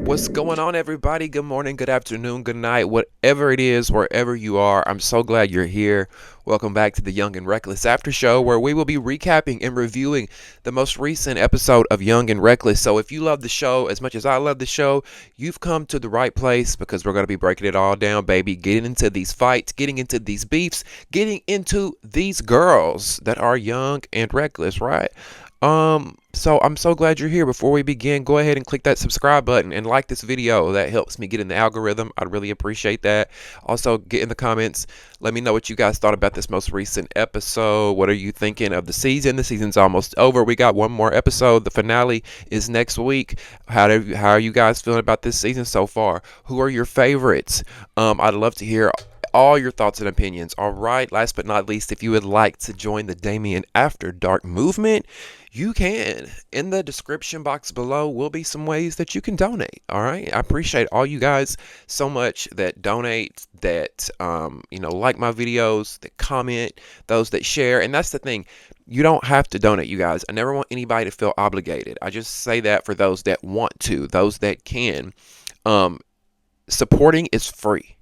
What's going on, everybody? Good morning, good afternoon, good night, whatever it is, wherever you are. I'm so glad you're here. Welcome back to the Young and Reckless After Show, where we will be recapping and reviewing the most recent episode of Young and Reckless. So if you love the show as much as I love the show, you've come to the right place, because we're going to be breaking it all down, baby. Getting into these fights, getting into these beefs, getting into these girls that are young and reckless, right? So I'm so glad you're here. Before we begin, go ahead and click that subscribe button and like this video. That helps me get in the algorithm. I'd really appreciate that. Also, get in the comments. Let me know what you guys thought about this most recent episode. What are you thinking of the season? The season's almost over. We got one more episode. The finale is next week. How are you guys feeling about this season so far? Who are your favorites? I'd love to hear all your thoughts and opinions. All right, last but not least, if you would like to join the Damien After Dark movement, you can. In the description box below will be some ways that you can donate. All right, I appreciate all you guys so much that donate, that like my videos, that comment, those that share. And that's the thing, you don't have to donate, you guys. I never want anybody to feel obligated. I just say that for those that want to, those that can. Supporting is free.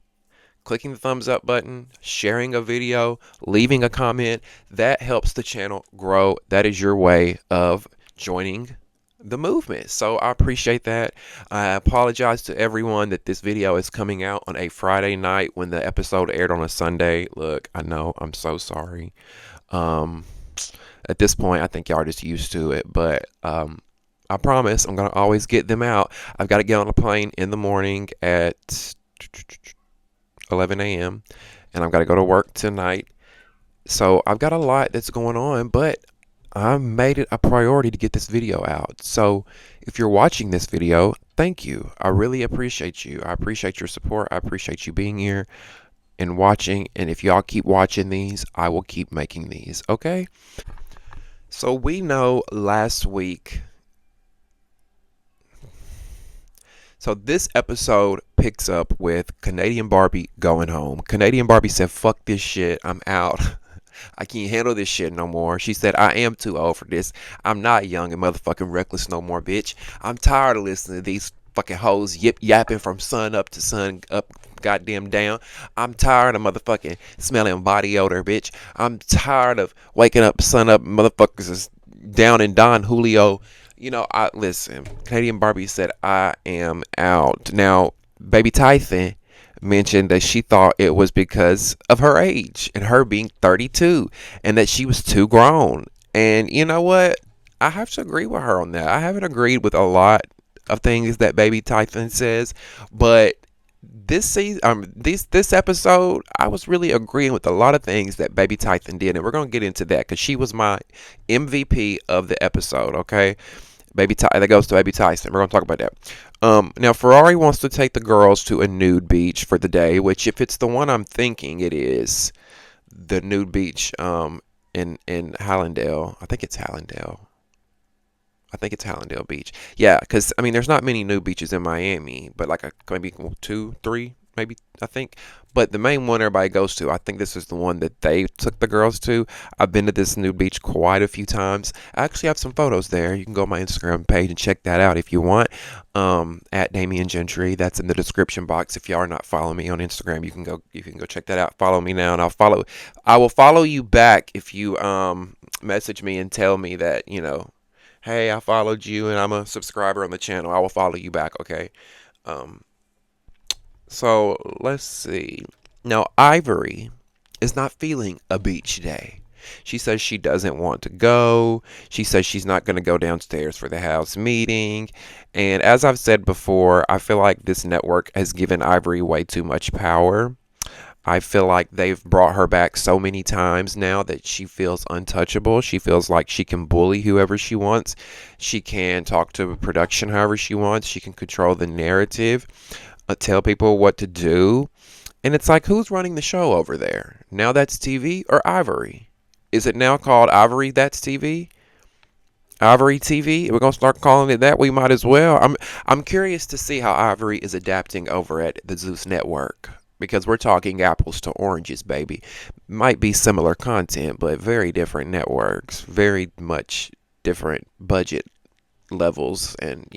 Clicking the thumbs up button, sharing a video, leaving a comment, that helps the channel grow. That is your way of joining the movement. So I appreciate that. I apologize to everyone that this video is coming out on a Friday night when the episode aired on a Sunday. Look, I know, I'm so sorry. At this point, I think y'all are just used to it, but I promise I'm going to always get them out. I've got to get on a plane in the morning at 11 a.m. and I've got to go to work tonight. So I've got a lot that's going on, but I made it a priority to get this video out. So if you're watching this video, thank you. I really appreciate you. I appreciate your support. I appreciate you being here and watching. And if y'all keep watching these, I will keep making these. Okay? So we know last week. So this episode picks up with Canadian Barbie going home. Canadian Barbie said, fuck this shit, I'm out. I can't handle this shit no more. She said, I am too old for this. I'm not young and motherfucking reckless no more, bitch. I'm tired of listening to these fucking hoes yip-yapping from sun up to sun up, goddamn down. I'm tired of motherfucking smelling body odor, bitch. I'm tired of waking up sun up, motherfuckers is down in Don Julio. Listen, Canadian Barbie said, I am out. Now, Baby Tyson mentioned that she thought it was because of her age and her being 32 and that she was too grown. And you know what? I have to agree with her on that. I haven't agreed with a lot of things that Baby Tyson says, but this season, this episode, I was really agreeing with a lot of things that Baby Tyson did, and we're gonna get into that because she was my MVP of the episode. Okay. That goes to Baby Tyson. We're going to talk about that. Now, Ferrari wants to take the girls to a nude beach for the day, which if it's the one I'm thinking it is, the nude beach in Hallandale. I think it's Hallandale. Beach. Yeah, because, there's not many nude beaches in Miami, but like maybe 2, 3, maybe, I think. But the main one everybody goes to, I think this is the one that they took the girls to. I've been to this nude beach quite a few times. I actually have some photos there. You can go on my Instagram page and check that out if you want. At Gentry. That's in the description box. If you are not following me on Instagram, you can go check that out. Follow me now, and I will follow you back if you message me and tell me that, hey, I followed you and I'm a subscriber on the channel. I will follow you back, okay? So let's see. Now, Ivory is not feeling a beach day. She says she doesn't want to go. She says she's not going to go downstairs for the house meeting. And as I've said before, I feel like this network has given Ivory way too much power. I feel like they've brought her back so many times now that she feels untouchable. She feels like she can bully whoever she wants. She can talk to production however she wants. She can control the narrative. tell people what to do. And it's like, who's running the show over there? Now That's TV or Ivory? Is it now called Ivory That's TV? Ivory TV? We're gonna start calling it that. We might as well. I'm curious to see how Ivory is adapting over at the Zeus Network because we're talking apples to oranges, baby. Might be similar content, but very different networks, very much different budget levels, and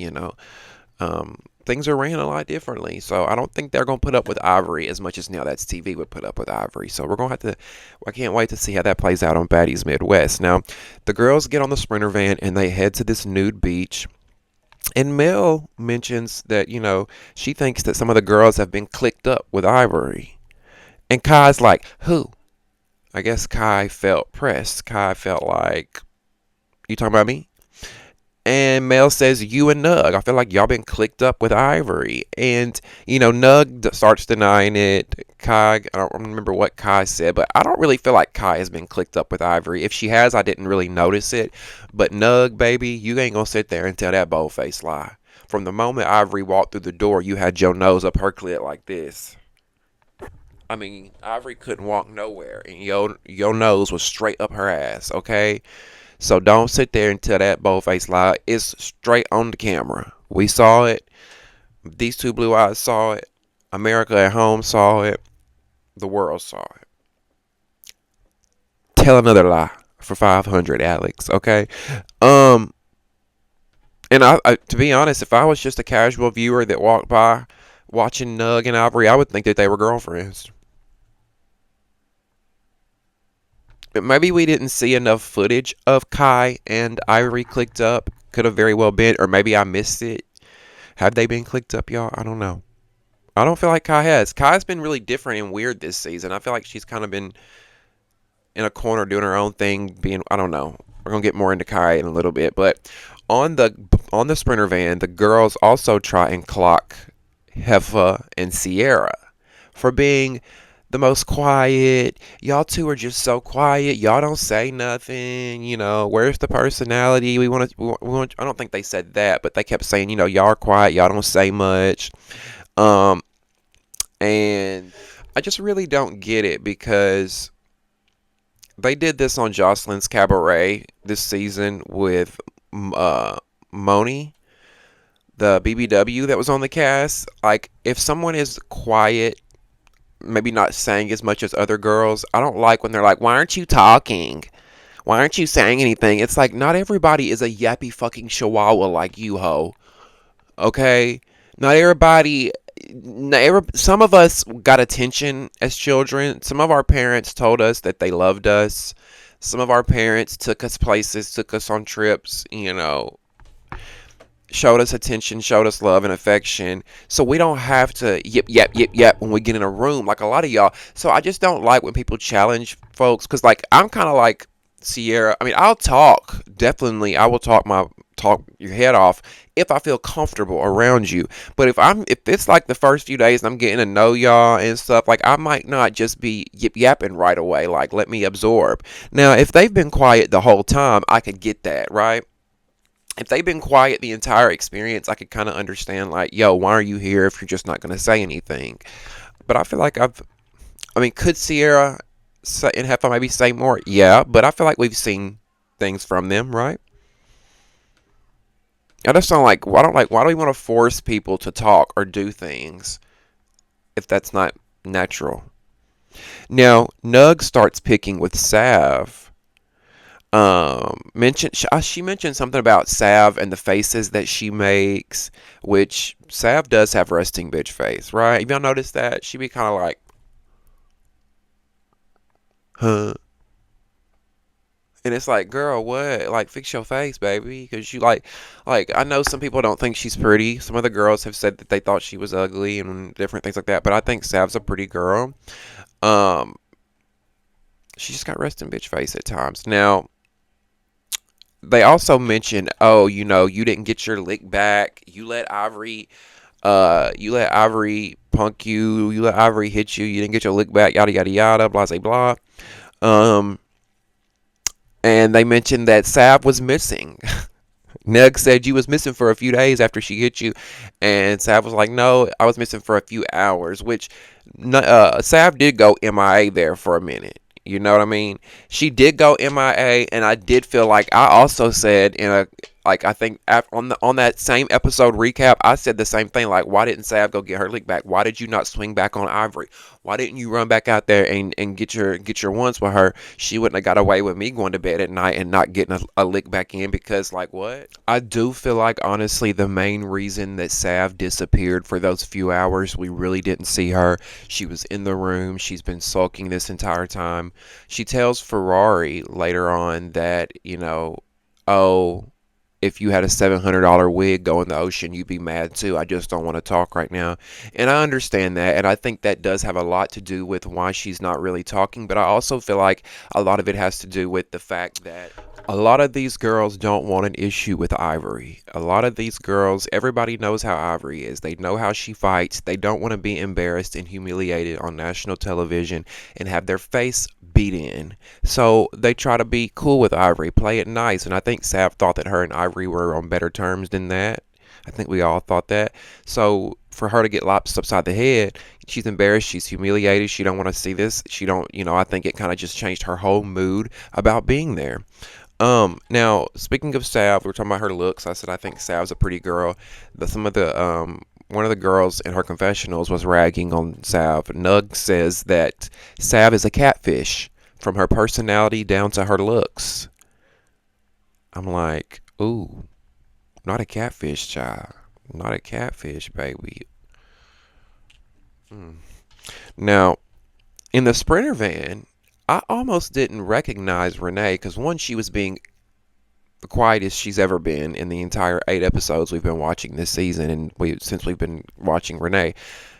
things are ran a lot differently. So I don't think they're going to put up with Ivory as much as Now That's TV would put up with Ivory. So we're going to have to, I can't wait to see how that plays out on Baddies Midwest. Now, the girls get on the Sprinter van and they head to this nude beach. And Mel mentions that, she thinks that some of the girls have been clicked up with Ivory. And Kai's like, who? I guess Kai felt pressed. Kai felt like, you talking about me? And Mel says, you and Nug, I feel like y'all been clicked up with Ivory. And, Nug starts denying it. Kai, I don't remember what Kai said, but I don't really feel like Kai has been clicked up with Ivory. If she has, I didn't really notice it. But Nug, baby, you ain't gonna sit there and tell that bold-faced lie. From the moment Ivory walked through the door, you had your nose up her clit like this. I mean, Ivory couldn't walk nowhere, and your nose was straight up her ass, okay? So don't sit there and tell that bold-faced lie. It's straight on the camera. We saw it. These two blue eyes saw it. America at home saw it. The world saw it. Tell another lie for 500, Alex. Okay. Um. And to be honest, if I was just a casual viewer that walked by watching Nug and Ivory, I would think that they were girlfriends. But maybe we didn't see enough footage of Kai and Ivory clicked up. Could have very well been, or maybe I missed it. Have they been clicked up, y'all? I don't know. I don't feel like Kai has. Kai's been really different and weird this season. I feel like she's kind of been in a corner doing her own thing, being, I don't know. We're gonna get more into Kai in a little bit, but on the Sprinter van, the girls also try and clock Heffa and Sierra for being the most quiet. Y'all two are just so quiet. Y'all don't say nothing. Where's the personality? We want to. We want. I don't think they said that, but they kept saying, y'all are quiet. Y'all don't say much. Um, and I just really don't get it because they did this on Jocelyn's Cabaret this season with Moni, the BBW that was on the cast. Like, if someone is quiet, maybe not saying as much as other girls, I don't like when they're like, why aren't you talking? Why aren't you saying anything? It's like, not everybody is a yappy fucking chihuahua like you, ho. Okay? Not everybody. Some of us got attention as children. Some of our parents told us that they loved us. Some of our parents took us places, took us on trips, showed us attention, showed us love and affection. So we don't have to yip when we get in a room like a lot of y'all. So I just don't like when people challenge folks, because like I'm kind of like Sierra. I mean, I'll talk. Definitely, I will talk your head off if I feel comfortable around you. But if it's like the first few days and I'm getting to know y'all and stuff, like I might not just be yapping right away. Like, let me absorb. Now, if they've been quiet the whole time, I could get that, right? If they've been quiet the entire experience, I could kind of understand, like, yo, why are you here if you're just not going to say anything? But I feel like could Sierra and Heffa maybe say more? Yeah, but I feel like we've seen things from them, right? I just don't like, why do we want to force people to talk or do things if that's not natural? Now, Nug starts picking with Sav. She mentioned something about Sav and the faces that she makes, which Sav does have resting bitch face, right? Have y'all noticed that? She be kind of like, huh? And it's like, girl, what? Like, fix your face, baby, because you I know some people don't think she's pretty. Some of the girls have said that they thought she was ugly and different things like that, but I think Sav's a pretty girl. Um, she just got resting bitch face at times. Now, they also mentioned, oh, you didn't get your lick back. You let Ivory punk you. You let Ivory hit you. You didn't get your lick back. Yada yada yada. Blah blah blah. Um, and they mentioned that Sav was missing. Nug said you was missing for a few days after she hit you, and Sav was like, "No, I was missing for a few hours." Which, Sav did go MIA there for a minute. You know what I mean? She did go MIA, and I did feel like I also said in a like I think on that same episode recap, I said the same thing. Like, why didn't Sav go get her lick back? Why did you not swing back on Ivory? Why didn't you run back out there and get your ones with her? She wouldn't have got away with me going to bed at night and not getting a lick back in because, like, what? I do feel like, honestly, the main reason that Sav disappeared for those few hours, we really didn't see her. She was in the room. She's been sulking this entire time. She tells Ferrari later on that, oh, if you had a $700 wig go in the ocean, you'd be mad too. I just don't want to talk right now. And I understand that. And I think that does have a lot to do with why she's not really talking. But I also feel like a lot of it has to do with the fact that a lot of these girls don't want an issue with Ivory. A lot of these girls, everybody knows how Ivory is. They know how she fights. They don't want to be embarrassed and humiliated on national television and have their face beat in. So they try to be cool with Ivory, play it nice. And I think Sav thought that her and Ivory were on better terms than that. I think we all thought that. So for her to get lopped upside the head, she's embarrassed, she's humiliated, she don't want to see this. She don't, I think it kind of just changed her whole mood about being there. Now speaking of Sav, we were talking about her looks. I said I think Sav's a pretty girl. One of the girls in her confessionals was ragging on Sav. Nug says that Sav is a catfish from her personality down to her looks. I'm like, ooh, not a catfish, child. Not a catfish, baby. Now, in the Sprinter van, I almost didn't recognize Renee because, one, she was being the quietest she's ever been in the entire 8 episodes we've been watching this season, and since we've been watching Renee.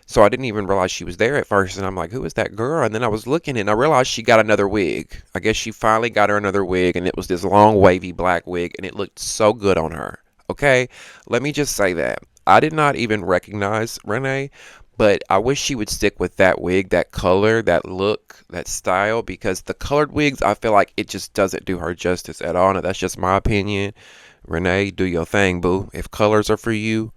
So I didn't even realize she was there at first, and I'm like, who is that girl? And then I was looking, and I realized she got another wig. I guess she finally got her another wig, and it was this long, wavy black wig, and it looked so good on her. Okay? Let me just say that. I did not even recognize Renee, but I wish she would stick with that wig, that color, that look, that style, because the colored wigs, I feel like it just doesn't do her justice at all. Now, that's just my opinion. Renee, do your thing, boo. If colors are for you,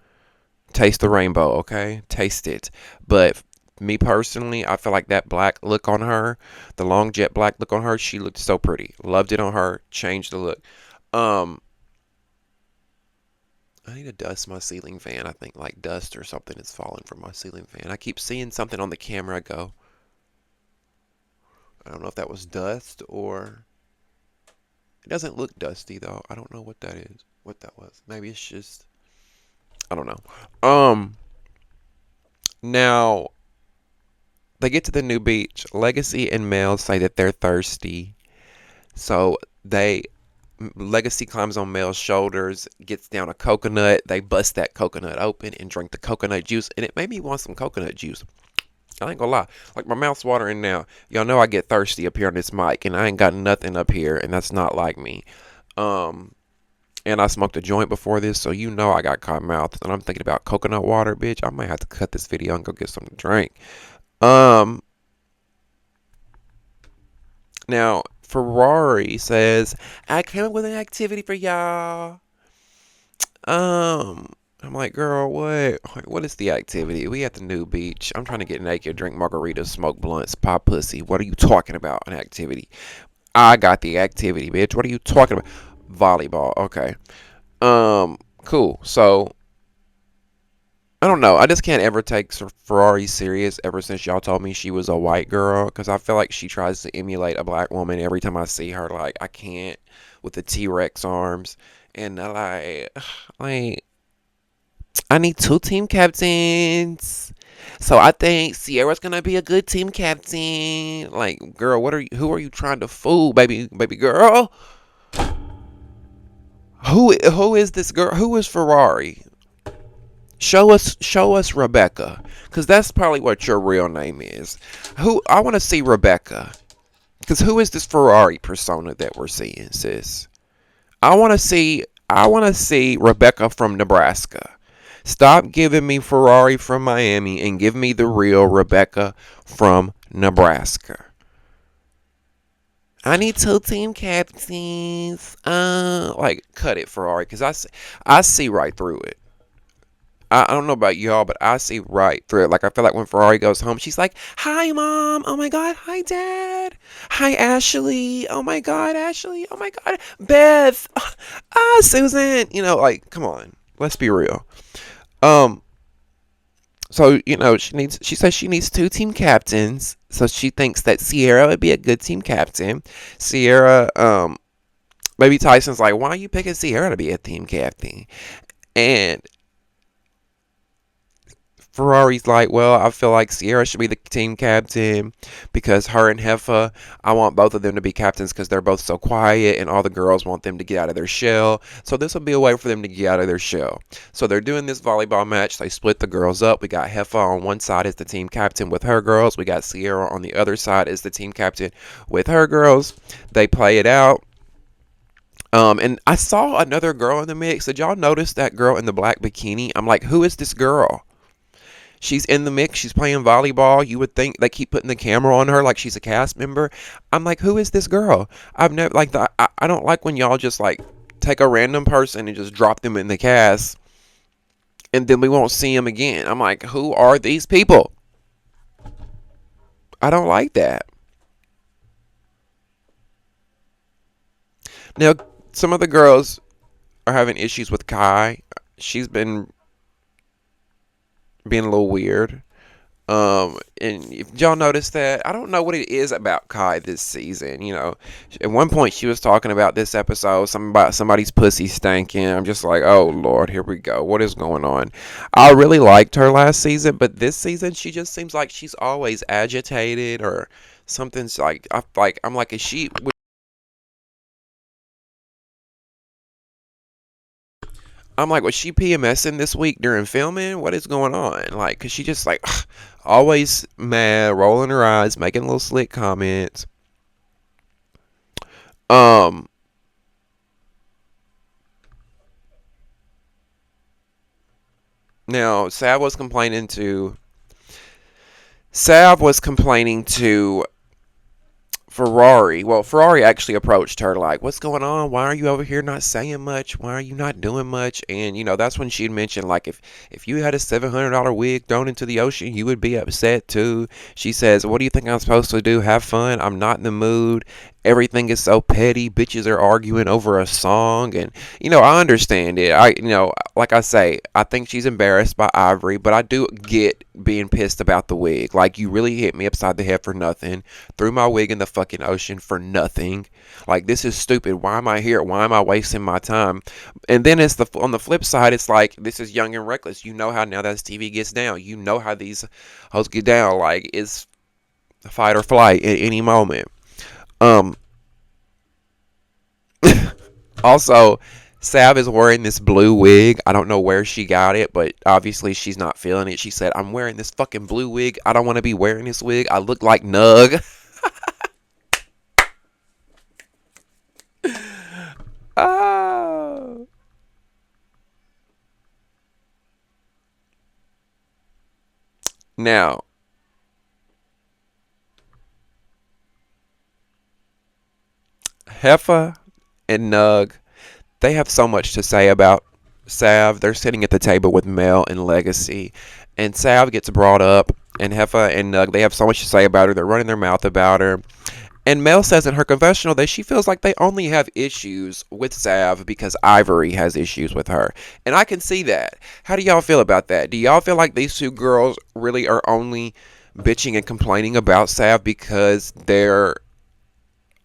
taste the rainbow, okay? Taste it. But me personally, I feel like that black look on her, the long jet black look on her, she looked so pretty. Loved it on her. Changed the look. Um, I need to dust my ceiling fan. I think like dust or something is falling from my ceiling fan. I keep seeing something on the camera. I go, I don't know if that was dust or it doesn't look dusty though. I don't know what that is. What that was. Maybe it's just I don't know. Now they get to the new beach. Legacy and Mel say that they're thirsty. So Legacy climbs on Mel's shoulders, gets down a coconut. They bust that coconut open and drink the coconut juice, and it made me want some coconut juice. I ain't gonna lie. Like, my mouth's watering now. Y'all know I get thirsty up here on this mic, and I ain't got nothing up here, and that's not like me. And I smoked a joint before this, so I got cotton mouth, and I'm thinking about coconut water, bitch. I might have to cut this video and go get something to drink. Um, Now, Ferrari says, I came up with an activity for y'all. I'm like, girl, what? What is the activity? We at the new beach. I'm trying to get naked, drink margaritas, smoke blunts, pop pussy. What are you talking about? An activity? I got the activity, bitch. What are you talking about? Volleyball. Okay. Cool. So I don't know. I just can't ever take Ferrari serious ever since y'all told me she was a white girl, because I feel like she tries to emulate a black woman every time I see her. Like, I can't with the T-Rex arms. And like, I need 2 team captains. So I think Sierra's gonna be a good team captain. Like, girl, who are you trying to fool, baby girl? Who is this girl? Who is Ferrari? Show us Rebecca, because that's probably what your real name is. Who I want to see Rebecca, because who is this Ferrari persona that we're seeing, sis? I want to see Rebecca from Nebraska. Stop giving me Ferrari from Miami and give me the real Rebecca from Nebraska. I need two team captains. Like, cut it, Ferrari, because I see right through it. I don't know about y'all, but I see right through it. Like, I feel like when Ferrari goes home, she's like, "Hi, mom. Oh my god. Hi, dad. Hi, Ashley. Oh my god, Ashley. Oh my god, Beth. Susan. Like, come on. Let's be real. Um, so she says she needs two team captains. So she thinks that Sierra would be a good team captain. Sierra, maybe Tyson's like, why are you picking Sierra to be a team captain? And Ferrari's like, well, I feel like Sierra should be the team captain because her and Heffa, I want both of them to be captains because they're both so quiet and all the girls want them to get out of their shell. So this will be a way for them to get out of their shell. So they're doing this volleyball match. They split the girls up. We got Heffa on one side as the team captain with her girls. We got Sierra on the other side as the team captain with her girls. They play it out. And I saw another girl in the mix. Did y'all notice that girl in the black bikini? I'm like, who is this girl? She's in the mix. She's playing volleyball. You would think they keep putting the camera on her like she's a cast member. I'm like, who is this girl? I've never like the. I don't like when y'all just like take a random person and just drop them in the cast, and then we won't see them again. I'm like, who are these people? I don't like that. Now, some of the girls are having issues with Kai. She's been being a little weird. And if y'all notice that, I don't know what it is about Kai this season. At one point she was talking about this episode, something about somebody's pussy stanking. I'm just like, oh Lord, here we go. What is going on? I really liked her last season, but this season she just seems like she's always agitated or something's like. I'm like, is she? I'm like, was she PMSing this week during filming? What is going on? Like, cause she just like always mad, rolling her eyes, making little slick comments. Um, Now Sav was complaining to Ferrari. Well, Ferrari actually approached her like, "What's going on? Why are you over here not saying much? Why are you not doing much?" And that's when she'd mentioned like if you had a $700 wig thrown into the ocean, you would be upset too. She says, "What do you think I'm supposed to do? Have fun? I'm not in the mood. Everything is so petty. Bitches are arguing over a song." And I understand it. Like I say, I think she's embarrassed by Ivory, but I do get being pissed about the wig. Like, you really hit me upside the head for nothing. Threw my wig in the fucking ocean for nothing. Like, this is stupid. Why am I here? Why am I wasting my time? And then it's on the flip side, it's like, this is young and reckless. You know how now that TV gets down. You know how these hoes get down. Like, it's fight or flight at any moment. Um, Also, Sav is wearing this blue wig. I don't know where she got it, but obviously she's not feeling it. She said, "I'm wearing this fucking blue wig. I don't want to be wearing this wig. I look like Nug." Oh. Now, Heffa and Nug, they have so much to say about Sav. They're sitting at the table with Mel and Legacy, and Sav gets brought up, and Heffa and Nug, they have so much to say about her. They're running their mouth about her. And Mel says in her confessional that she feels like they only have issues with Sav because Ivory has issues with her. And I can see that. How do y'all feel about that? Do y'all feel like these two girls really are only bitching and complaining about Sav because they're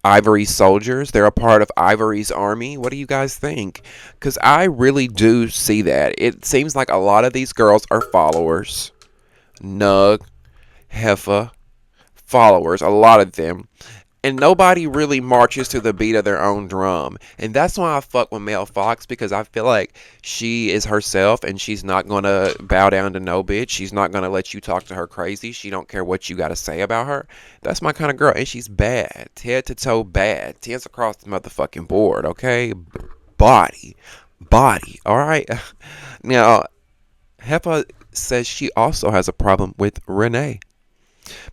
Ivory's soldiers? They're a part of Ivory's army? What do you guys think? Because I really do see that. It seems like a lot of these girls are followers. Nug, Heffa, followers, a lot of them. And nobody really marches to the beat of their own drum. And that's why I fuck with Mel Fox, because I feel like she is herself and she's not going to bow down to no bitch. She's not going to let you talk to her crazy. She don't care what you got to say about her. That's my kind of girl. And she's bad. Head to toe bad. Tens across the motherfucking board, okay? Body. Body. All right? Now, Hepa says she also has a problem with Renee,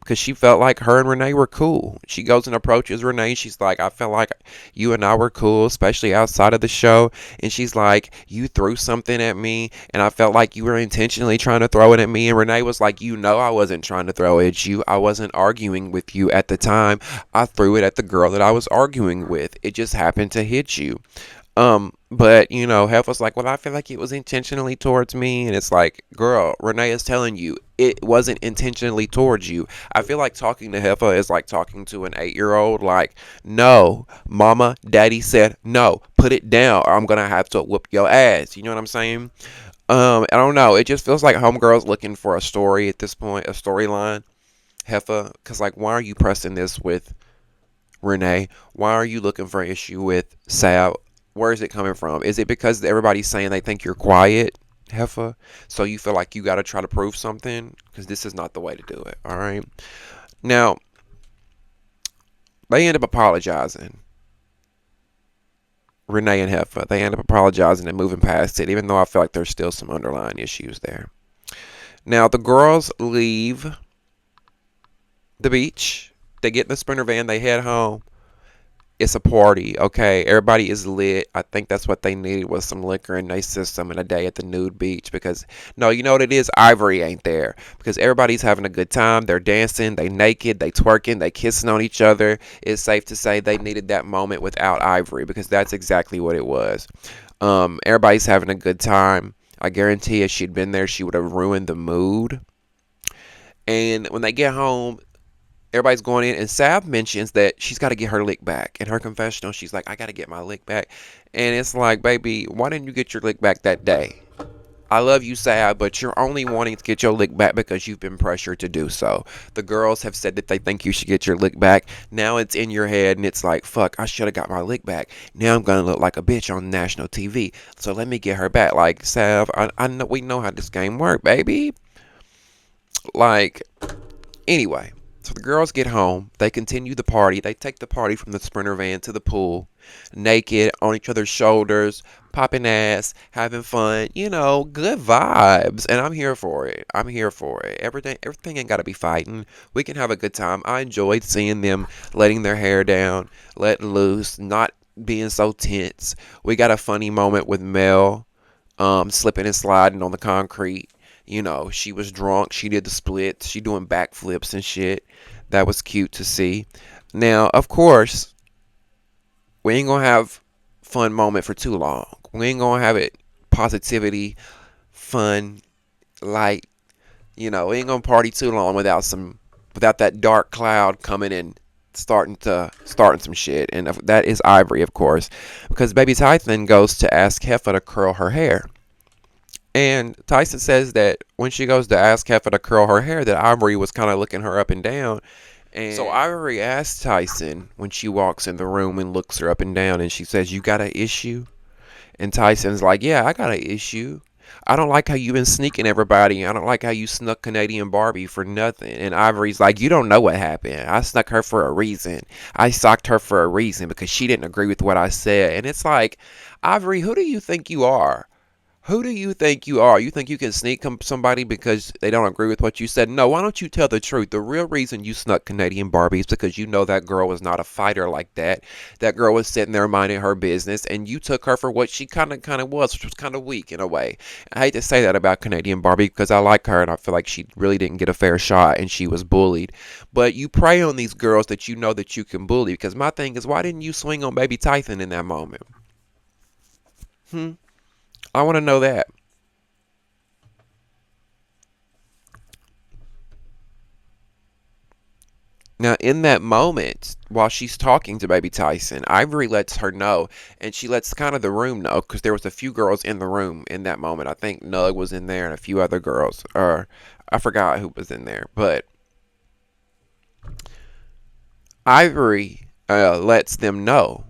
because she felt like her and Renee were cool. She goes and approaches Renee. She's like, I felt like you and I were cool, especially outside of the show. And she's like, you threw something at me, and I felt like you were intentionally trying to throw it at me. And Renee was like, you know, I wasn't trying to throw it at you. I wasn't arguing with you at the time. I threw it at the girl that I was arguing with. It just happened to hit you. But you know, Hef was like, well, I feel like it was intentionally towards me, and it's like, girl, Renee is telling you it wasn't intentionally towards you. I feel like talking to Heffa is like talking to an 8-year-old. Like, no, mama, daddy said no, put it down, or I'm gonna have to whoop your ass. You know what I'm saying? I don't know. It just feels like homegirl's looking for a story at this point, a storyline. Heffa, because like, why are you pressing this with Renee? Why are you looking for an issue with Sal? Where is it coming from? Is it because everybody's saying they think you're quiet, Heffa? So you feel like you got to try to prove something? Because this is not the way to do it, all right? Now, they end up apologizing. Renee and Heffa, they end up apologizing and moving past it, even though I feel like there's still some underlying issues there. Now, the girls leave the beach. They get in the Sprinter van. They head home. It's a party, okay? Everybody is lit. I think that's what they needed was some liquor in their system and a day at the nude beach because, no, you know what it is? Ivory ain't there because everybody's having a good time. They're dancing, they naked, they twerking, they kissing on each other. It's safe to say they needed that moment without Ivory because that's exactly what it was. Everybody's having a good time. I guarantee if she'd been there, she would have ruined the mood. And when they get home, everybody's going in, and Sav mentions that she's got to get her lick back. In her confessional, she's like, I got to get my lick back. And it's like, baby, why didn't you get your lick back that day? I love you, Sav, but you're only wanting to get your lick back because you've been pressured to do so. The girls have said that they think you should get your lick back. Now it's in your head, and it's like, fuck, I should have got my lick back. Now I'm going to look like a bitch on national TV. So let me get her back. Like, Sav, I know we know how this game works, baby. Like, anyway. So the girls get home. They continue the party. They take the party from the Sprinter van to the pool, naked, on each other's shoulders, popping ass, having fun. You know, good vibes. And I'm here for it. I'm here for it. Everything ain't got to be fighting. We can have a good time. I enjoyed seeing them letting their hair down, letting loose, not being so tense. We got a funny moment with Mel slipping and sliding on the concrete. You know, she was drunk. She did the splits. She doing backflips and shit. That was cute to see. Now, of course, we ain't gonna have fun moment for too long. We ain't gonna have it positivity, fun, light. You know, we ain't gonna party too long without that dark cloud coming and starting some shit. And that is Ivory, of course, because Baby Tyson goes to ask Heffa to curl her hair. And Tyson says that when she goes to ask Heffa to curl her hair, that Ivory was kind of looking her up and down. And so Ivory asks Tyson when she walks in the room and looks her up and down, and she says, you got an issue? And Tyson's like, yeah, I got an issue. I don't like how you been sneaking everybody. I don't like how you snuck Canadian Barbie for nothing. And Ivory's like, you don't know what happened. I snuck her for a reason. I socked her for a reason because she didn't agree with what I said. And it's like, Ivory, who do you think you are? Who do you think you are? You think you can sneak somebody because they don't agree with what you said? No, why don't you tell the truth? The real reason you snuck Canadian Barbie is because you know that girl was not a fighter like that. That girl was sitting there minding her business, and you took her for what she kind of was, which was kind of weak in a way. I hate to say that about Canadian Barbie because I like her, and I feel like she really didn't get a fair shot, and she was bullied. But you prey on these girls that you know that you can bully, because my thing is, why didn't you swing on Baby Tyson in that moment? I want to know that. Now, in that moment, while she's talking to Baby Tyson, Ivory lets her know, and she lets kind of the room know, because there was a few girls in the room in that moment. I think Nug was in there and a few other girls, or I forgot who was in there. But Ivory lets them know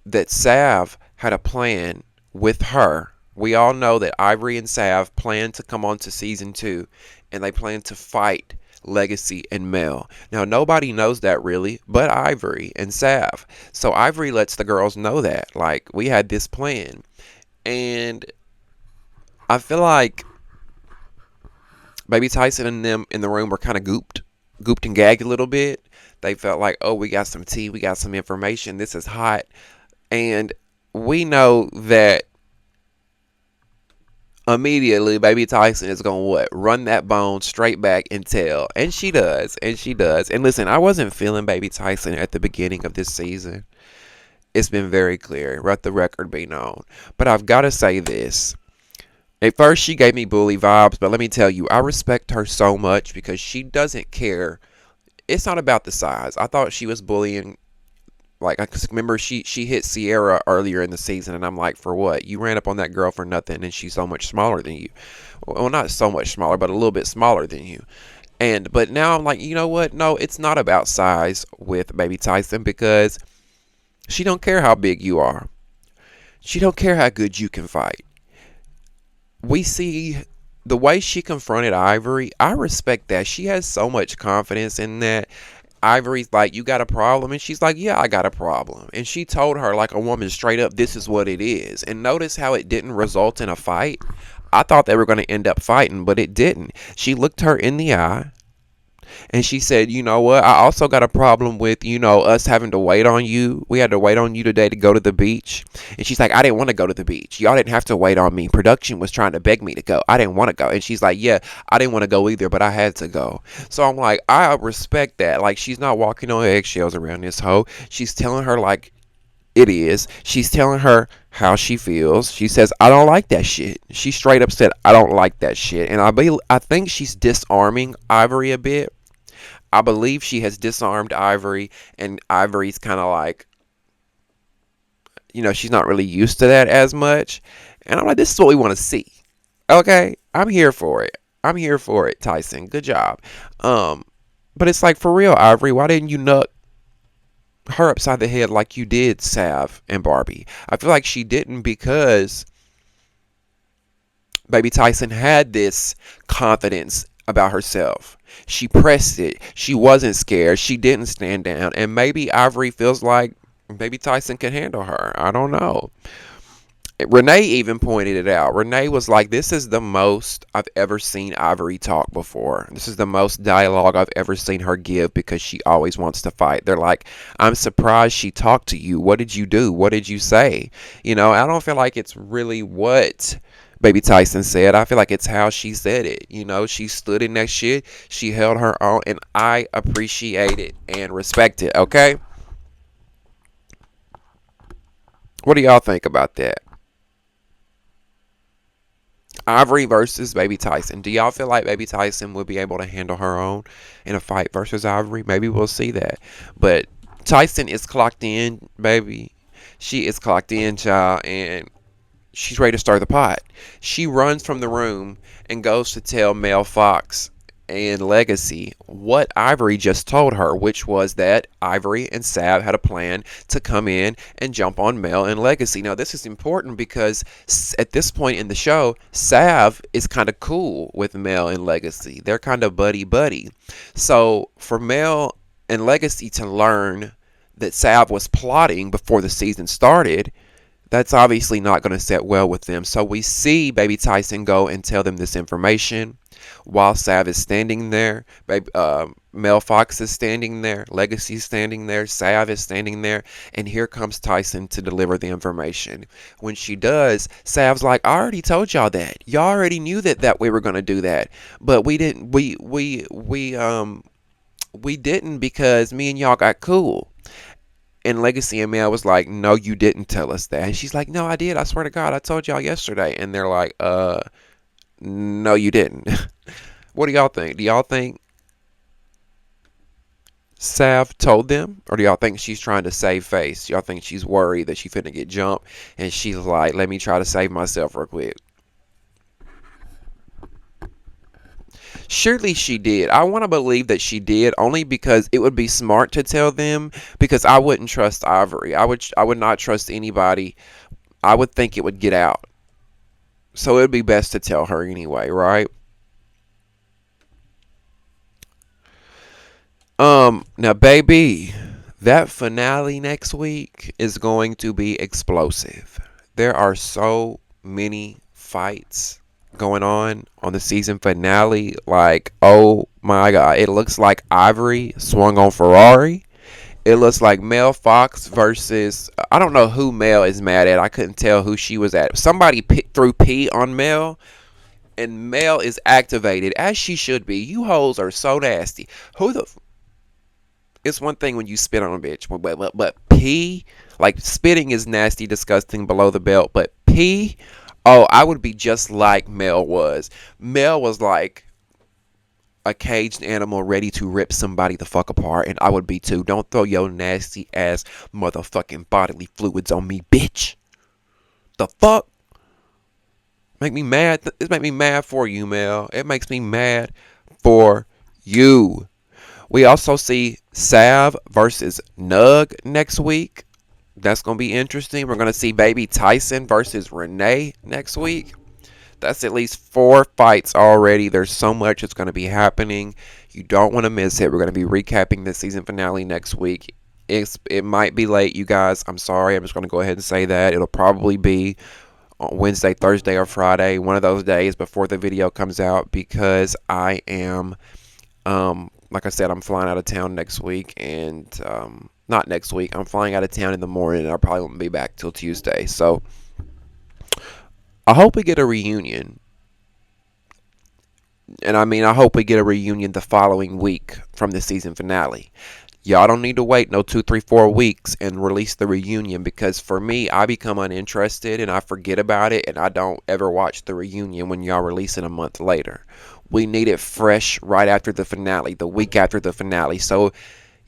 that Sav had a plan with her. We all know that Ivory and Sav plan to come on to season 2, and they plan to fight Legacy and Mel. Now, nobody knows that really but Ivory and Sav. So Ivory lets the girls know that, like, we had this plan. And I feel like Baby Tyson and them in the room were kind of gooped gooped and gagged a little bit. They felt like, oh, we got some tea, we got some information, this is hot. And we know that immediately baby Tyson is gonna what, run that bone straight back and tell. And she does, and she does. And listen, I wasn't feeling baby Tyson at the beginning of this season. It's been very clear, let the record be known. But I've got to say this. At first she gave me bully vibes, but let me tell you, I respect her so much because she doesn't care. It's not about the size. I thought she was bullying. Like, I remember she hit Sierra earlier in the season, and I'm like, for what? You ran up on that girl for nothing, and she's so much smaller than you. Well, not so much smaller, but a little bit smaller than you. But now I'm like, you know what? No, it's not about size with baby Tyson because she don't care how big you are. She don't care how good you can fight. We see the way she confronted Ivory. I respect that. She has so much confidence in that. Ivory's like, you got a problem? And she's like, yeah, I got a problem. And she told her like a woman straight up, this is what it is. And notice how it didn't result in a fight. I thought they were going to end up fighting, but it didn't. She looked her in the eye and she said, you know what? I also got a problem with, us having to wait on you. We had to wait on you today to go to the beach. And she's like, I didn't want to go to the beach. Y'all didn't have to wait on me. Production was trying to beg me to go. I didn't want to go. And she's like, yeah, I didn't want to go either, but I had to go. So I'm like, I respect that. Like, she's not walking on eggshells around this hoe. She's telling her like it is. She's telling her how she feels. She says, I don't like that shit. She straight up said, I don't like that shit. And I think she's disarming Ivory a bit. I believe she has disarmed Ivory, and Ivory's kind of like, she's not really used to that as much. And I'm like, this is what we want to see. Okay, I'm here for it. I'm here for it, Tyson. Good job. But it's like, for real, Ivory, why didn't you nut her upside the head like you did Sav and Barbie? I feel like she didn't because baby Tyson had this confidence about herself. She pressed it. She wasn't scared. She didn't stand down. And maybe Ivory feels like baby Tyson can handle her. I don't know. Renee even pointed it out. Renee was like, this is the most I've ever seen Ivory talk before. This is the most dialogue I've ever seen her give because she always wants to fight. They're like, I'm surprised she talked to you. What did you do? What did you say? I don't feel like it's really what baby Tyson said. I feel like it's how she said it. She stood in that shit. She held her own, and I appreciate it and respect it, okay? What do y'all think about that? Ivory versus baby Tyson. Do y'all feel like baby Tyson would be able to handle her own in a fight versus Ivory? Maybe we'll see that. But Tyson is clocked in, baby. She is clocked in, child, and she's ready to stir the pot. She runs from the room and goes to tell Mel Fox and Legacy what Ivory just told her, which was that Ivory and Sav had a plan to come in and jump on Mel and Legacy. Now, this is important because at this point in the show, Sav is kind of cool with Mel and Legacy. They're kind of buddy-buddy. So for Mel and Legacy to learn that Sav was plotting before the season started, that's obviously not going to set well with them. So we see baby Tyson go and tell them this information while Sav is standing there. Mel Fox is standing there. Legacy's standing there. Sav is standing there. And here comes Tyson to deliver the information. When she does, Sav's like, I already told y'all that. Y'all already knew that we were going to do that. But we didn't. We didn't because me and y'all got cool. And Legacy and Mel was like, no, you didn't tell us that. And she's like, no, I did. I swear to God, I told y'all yesterday. And they're like, no, you didn't. What do y'all think? Do y'all think Sav told them? Or do y'all think she's trying to save face? Y'all think she's worried that she's finna get jumped? And she's like, let me try to save myself real quick. Surely she did. I want to believe that she did, only because it would be smart to tell them, because I wouldn't trust Ivory. I would not trust anybody. I would think it would get out. So it would be best to tell her anyway, right? Now baby, that finale next week is going to be explosive. There are so many fights going on the season finale. Like, oh my god, it looks like Ivory swung on Ferrari. It looks like Mel Fox versus, I don't know who Mel is mad at. I couldn't tell who she was at. Somebody threw pee on Mel, and Mel is activated as she should be. You hoes are so nasty. Who the? It's one thing when you spit on a bitch, but pee, like spitting is nasty, disgusting, below the belt. But pee, oh, I would be just like Mel was. Mel was like a caged animal ready to rip somebody the fuck apart, and I would be too. Don't throw your nasty ass motherfucking bodily fluids on me, bitch. The fuck? Make me mad. It make me mad for you, Mel. It makes me mad for you. We also see Sav versus Nug next week. That's going to be interesting. We're going to see Baby Tyson versus Renee next week. That's at least 4 fights already. There's so much that's going to be happening. You don't want to miss it. We're going to be recapping the season finale next week. It might be late, you guys. I'm sorry. I'm just going to go ahead and say that. It'll probably be on Wednesday, Thursday, or Friday. One of those days before the video comes out, because I am, like I said, I'm flying out of town next week. And not next week. I'm flying out of town in the morning, and I probably won't be back till Tuesday. So I hope we get a reunion. And I mean, I hope we get a reunion the following week from the season finale. Y'all don't need to wait no 2, 3, 4 weeks and release the reunion, because for me, I become uninterested and I forget about it, and I don't ever watch the reunion when y'all release it a month later. We need it fresh right after the finale, the week after the finale. So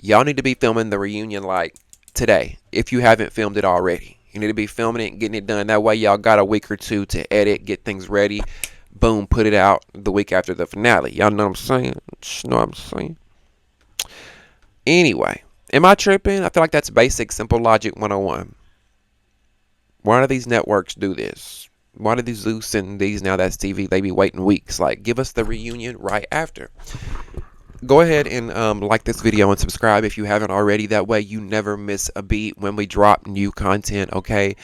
y'all need to be filming the reunion like today, if you haven't filmed it already. You need to be filming it and getting it done. That way y'all got a week or two to edit, get things ready. Boom, put it out the week after the finale. Y'all know what I'm saying? Just know what I'm saying. Anyway, am I tripping? I feel like that's basic, simple logic 101. Why do these networks do this? Why do these Zeus and these Now That's TV, they be waiting weeks? Like, give us the reunion right after. Go ahead and like this video and subscribe if you haven't already. That way you never miss a beat when we drop new content, okay?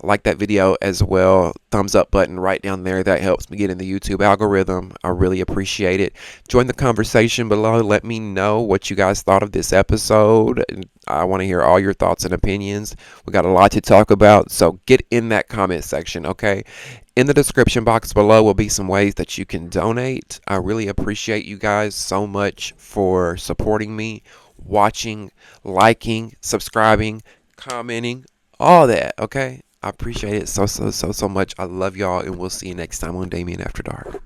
Like that video as well. Thumbs up button right down there. That helps me get in the YouTube algorithm. I really appreciate it. Join the conversation below. Let me know what you guys thought of this episode. I want to hear all your thoughts and opinions. We got a lot to talk about, so get in that comment section, okay? In the description box below will be some ways that you can donate. I really appreciate you guys so much for supporting me, watching, liking, subscribing, commenting, all that, okay? I appreciate it so much. I love y'all, and we'll see you next time on Damien After Dark.